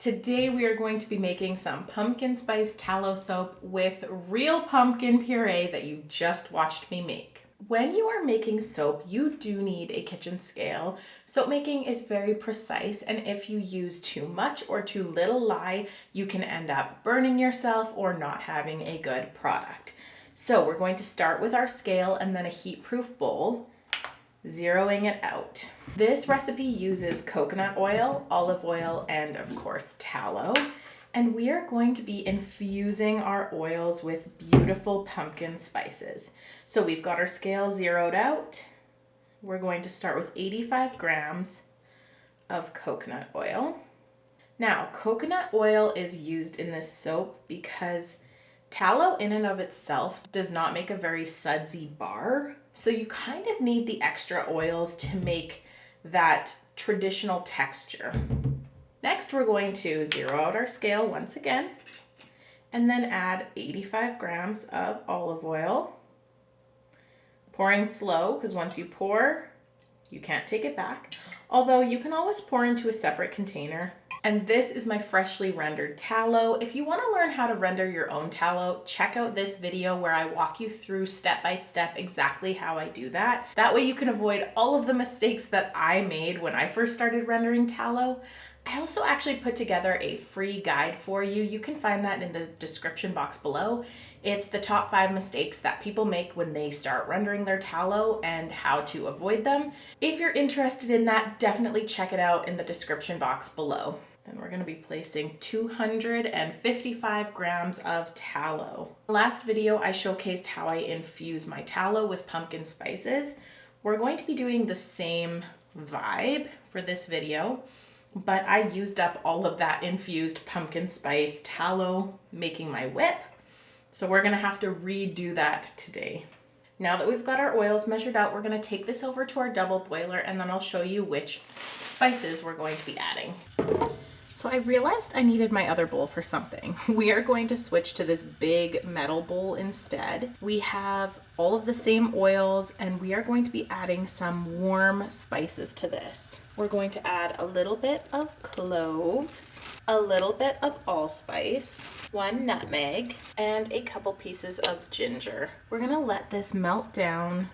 Today we are going to be making some pumpkin spice tallow soap with real pumpkin puree that you just watched me make. When you are making soap, you do need a kitchen scale. Soap making is very precise, and if you use too much or too little lye, you can end up burning yourself or not having a good product. So we're going to start with our scale and then a heat-proof bowl, zeroing it out. This recipe uses coconut oil, olive oil, and of course tallow. And we are going to be infusing our oils with beautiful pumpkin spices. So we've got our scale zeroed out. We're going to start with 85 grams of coconut oil. Now, coconut oil is used in this soap because tallow in and of itself does not make a very sudsy bar. So you kind of need the extra oils to make that traditional texture. Next, we're going to zero out our scale once again, and then add 85 grams of olive oil. Pouring slow, because once you pour, you can't take it back. Although you can always pour into a separate container. And this is my freshly rendered tallow. If you want to learn how to render your own tallow, check out this video where I walk you through step by step exactly how I do that. That way you can avoid all of the mistakes that I made when I first started rendering tallow. I also actually put together a free guide for you. You can find that in the description box below. It's the top 5 mistakes that people make when they start rendering their tallow and how to avoid them. If you're interested in that, definitely check it out in the description box below. Then we're going to be placing 255 grams of tallow. Last video, I showcased how I infuse my tallow with pumpkin spices. We're going to be doing the same vibe for this video, but I used up all of that infused pumpkin spice tallow making my whip. So we're gonna have to redo that today. Now that we've got our oils measured out, we're gonna take this over to our double boiler and then I'll show you which spices we're going to be adding. So I realized I needed my other bowl for something. We are going to switch to this big metal bowl instead. We have all of the same oils and we are going to be adding some warm spices to this. We're going to add a little bit of cloves, a little bit of allspice, 1 nutmeg, and a couple pieces of ginger. We're gonna let this melt down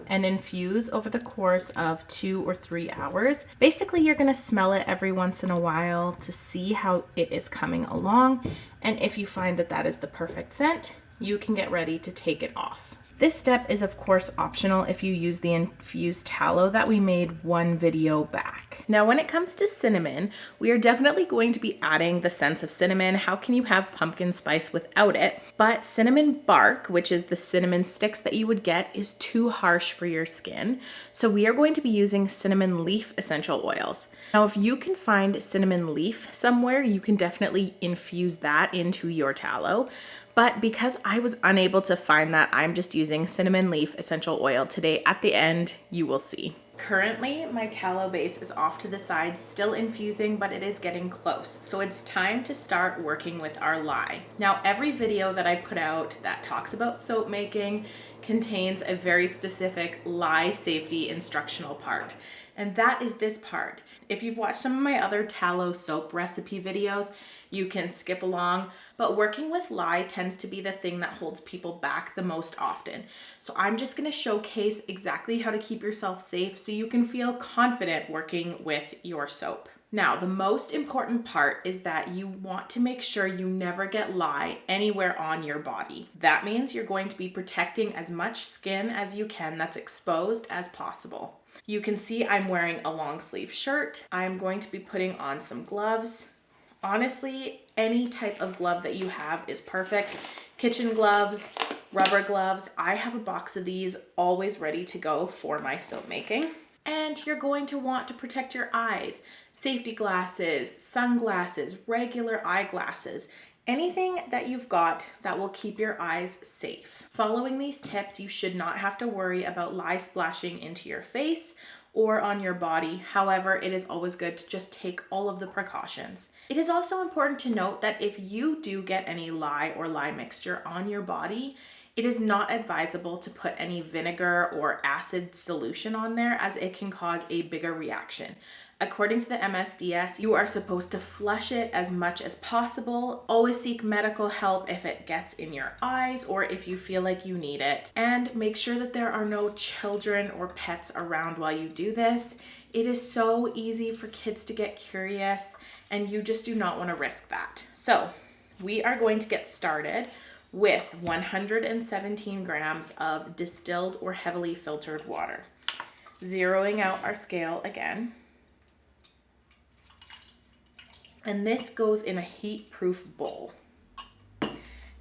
and infuse over the course of 2 or 3 hours. Basically, you're gonna smell it every once in a while to see how it is coming along. And if you find that that is the perfect scent, you can get ready to take it off. This step is of course optional if you use the infused tallow that we made one video back. Now, when it comes to cinnamon, we are definitely going to be adding the sense of cinnamon. How can you have pumpkin spice without it? But cinnamon bark, which is the cinnamon sticks that you would get, is too harsh for your skin. So we are going to be using cinnamon leaf essential oils. Now, if you can find cinnamon leaf somewhere, you can definitely infuse that into your tallow. But because I was unable to find that, I'm just using cinnamon leaf essential oil today. At the end, you will see. Currently, my tallow base is off to the side, still infusing, but it is getting close. So it's time to start working with our lye. Now, every video that I put out that talks about soap making contains a very specific lye safety instructional part. And that is this part. If you've watched some of my other tallow soap recipe videos, you can skip along, but working with lye tends to be the thing that holds people back the most often. So I'm just gonna showcase exactly how to keep yourself safe so you can feel confident working with your soap. Now, the most important part is that you want to make sure you never get lye anywhere on your body. That means you're going to be protecting as much skin as you can that's exposed as possible. You can see I'm wearing a long sleeve shirt. I'm going to be putting on some gloves. Honestly, any type of glove that you have is perfect. Kitchen gloves, rubber gloves. I have a box of these always ready to go for my soap making. And you're going to want to protect your eyes. Safety glasses, sunglasses, regular eyeglasses, anything that you've got that will keep your eyes safe. Following these tips, you should not have to worry about lye splashing into your face or on your body. However, it is always good to just take all of the precautions. It is also important to note that if you do get any lye or lye mixture on your body, it is not advisable to put any vinegar or acid solution on there as it can cause a bigger reaction. According to the MSDS, you are supposed to flush it as much as possible. Always seek medical help if it gets in your eyes or if you feel like you need it. And make sure that there are no children or pets around while you do this. It is so easy for kids to get curious, and you just do not want to risk that. So we are going to get started with 117 grams of distilled or heavily filtered water. Zeroing out our scale again. And this goes in a heat-proof bowl.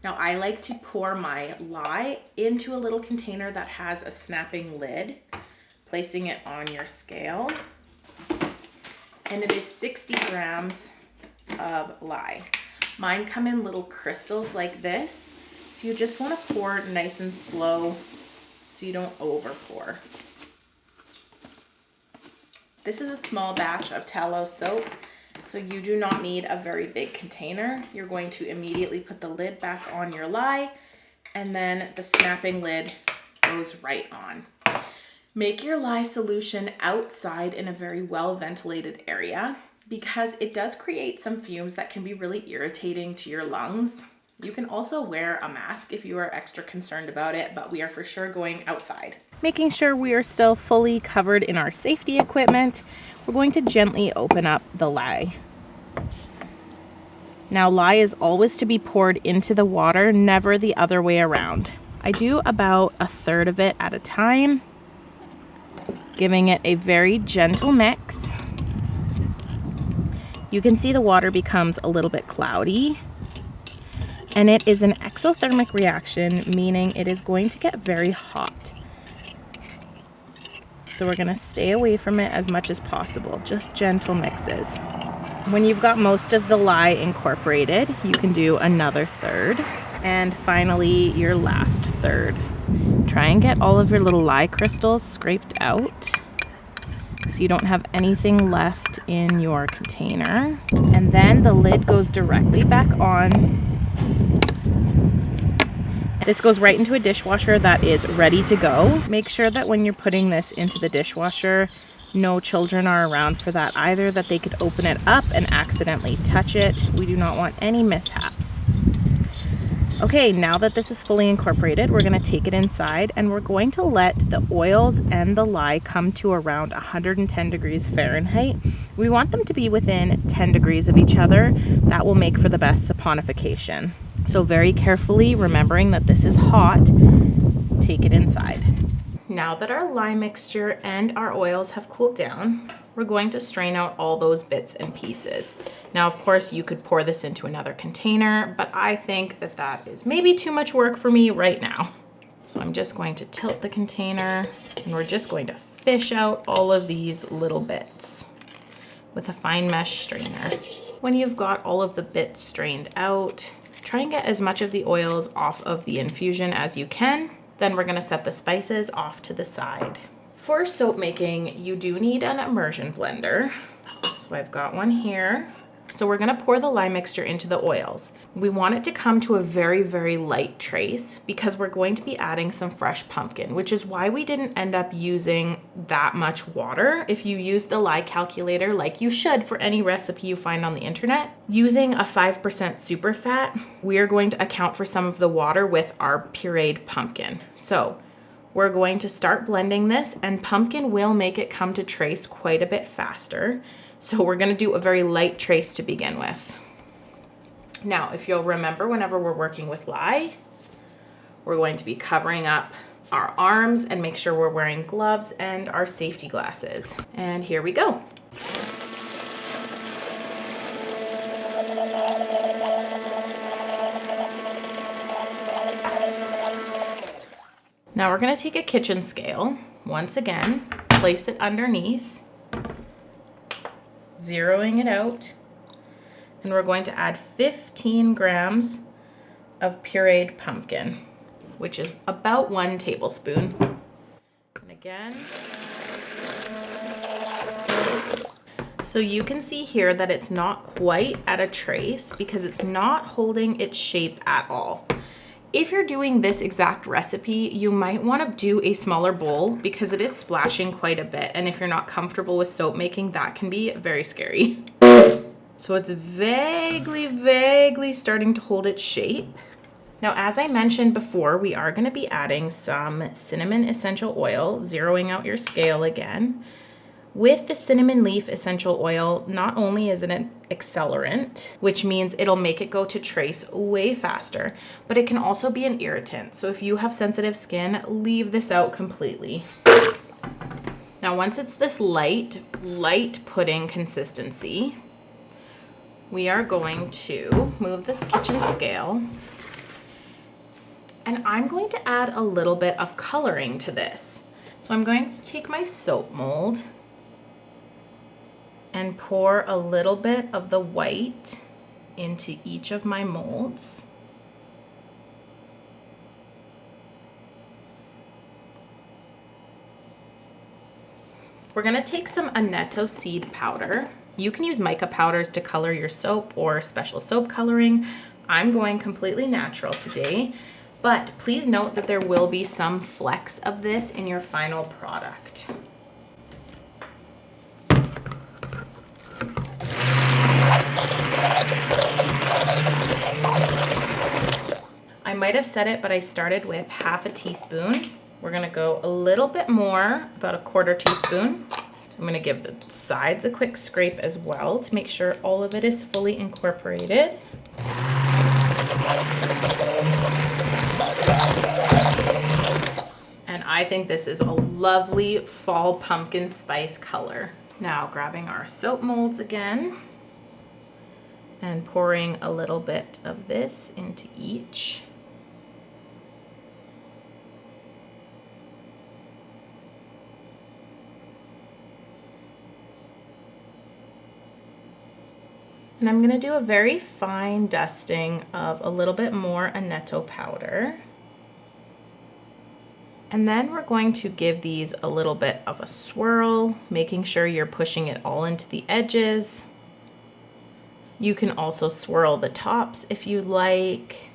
Now I like to pour my lye into a little container that has a snapping lid, placing it on your scale. And it is 60 grams of lye. Mine come in little crystals like this, so you just want to pour nice and slow so you don't over pour. This is a small batch of tallow soap, so you do not need a very big container. You're going to immediately put the lid back on your lye, and then the snapping lid goes right on. Make your lye solution outside in a very well ventilated area because it does create some fumes that can be really irritating to your lungs. You can also wear a mask if you are extra concerned about it, but we are for sure going outside. Making sure we are still fully covered in our safety equipment, we're going to gently open up the lye. Now, lye is always to be poured into the water, never the other way around. I do about a third of it at a time, giving it a very gentle mix. You can see the water becomes a little bit cloudy, and it is an exothermic reaction, meaning it is going to get very hot. So we're gonna stay away from it as much as possible, just gentle mixes. When you've got most of the lye incorporated, you can do another third. And finally, your last third. Try and get all of your little lye crystals scraped out so you don't have anything left in your container. And then the lid goes directly back on. This goes right into a dishwasher that is ready to go. Make sure that when you're putting this into the dishwasher, no children are around for that either, that they could open it up and accidentally touch it. We do not want any mishaps. Okay, now that this is fully incorporated, we're going to take it inside and we're going to let the oils and the lye come to around 110 degrees Fahrenheit. We want them to be within 10 degrees of each other. That will make for the best saponification. So very carefully, remembering that this is hot, take it inside. Now that our lye mixture and our oils have cooled down, we're going to strain out all those bits and pieces. Now, of course, you could pour this into another container, but I think that that is maybe too much work for me right now. So I'm just going to tilt the container and we're just going to fish out all of these little bits with a fine mesh strainer. When you've got all of the bits strained out, try and get as much of the oils off of the infusion as you can. Then we're gonna set the spices off to the side. For soap making, you do need an immersion blender. So I've got one here. So we're gonna pour the lye mixture into the oils. We want it to come to a very, very light trace because we're going to be adding some fresh pumpkin, which is why we didn't end up using that much water. If you use the lye calculator, like you should for any recipe you find on the internet, using a 5% super fat, we are going to account for some of the water with our pureed pumpkin. So we're going to start blending this, and pumpkin will make it come to trace quite a bit faster. So we're gonna do a very light trace to begin with. Now, if you'll remember, whenever we're working with lye, we're going to be covering up our arms and make sure we're wearing gloves and our safety glasses. And here we go. Now we're gonna take a kitchen scale, once again, place it underneath, zeroing it out, and we're going to add 15 grams of pureed pumpkin, which is about 1 tablespoon. And again, so you can see here that it's not quite at a trace because it's not holding its shape at all. If you're doing this exact recipe, you might want to do a smaller bowl because it is splashing quite a bit. And if you're not comfortable with soap making, that can be very scary. So it's vaguely starting to hold its shape. Now, as I mentioned before, we are going to be adding some cinnamon essential oil, zeroing out your scale again. With the cinnamon leaf essential oil, not only is it an accelerant, which means it'll make it go to trace way faster, but it can also be an irritant. So if you have sensitive skin, leave this out completely. Now, once it's this light pudding consistency, we are going to move this kitchen scale, and I'm going to add a little bit of coloring to this. So I'm going to take my soap mold and pour a little bit of the white into each of my molds. We're gonna take some annetto seed powder. You can use mica powders to color your soap or special soap coloring. I'm going completely natural today, but please note that there will be some flecks of this in your final product. I might have said it, but I started with half a teaspoon. We're gonna go a little bit more, about a quarter teaspoon. I'm gonna give the sides a quick scrape as well to make sure all of it is fully incorporated. And I think this is a lovely fall pumpkin spice color. Now grabbing our soap molds again and pouring a little bit of this into each. And I'm gonna do a very fine dusting of a little bit more annetto powder. And then we're going to give these a little bit of a swirl, making sure you're pushing it all into the edges. You can also swirl the tops if you like.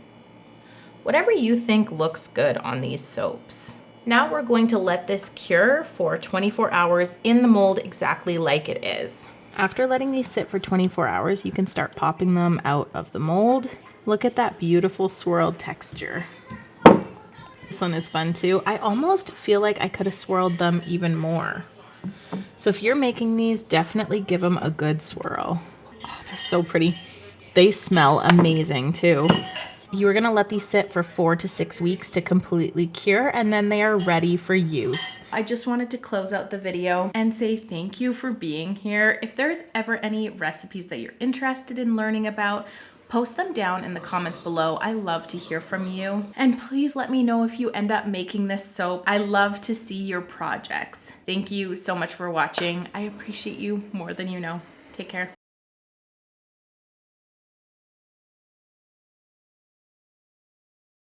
Whatever you think looks good on these soaps. Now we're going to let this cure for 24 hours in the mold exactly like it is. After letting these sit for 24 hours, you can start popping them out of the mold. Look at that beautiful swirled texture. This one is fun too. I almost feel like I could have swirled them even more. So if you're making these, definitely give them a good swirl. Oh, they're so pretty. They smell amazing too. You are gonna let these sit for 4 to 6 weeks to completely cure, and then they are ready for use. I just wanted to close out the video and say thank you for being here. If there's ever any recipes that you're interested in learning about, post them down in the comments below. I love to hear from you. And please let me know if you end up making this soap. I love to see your projects. Thank you so much for watching. I appreciate you more than you know. Take care.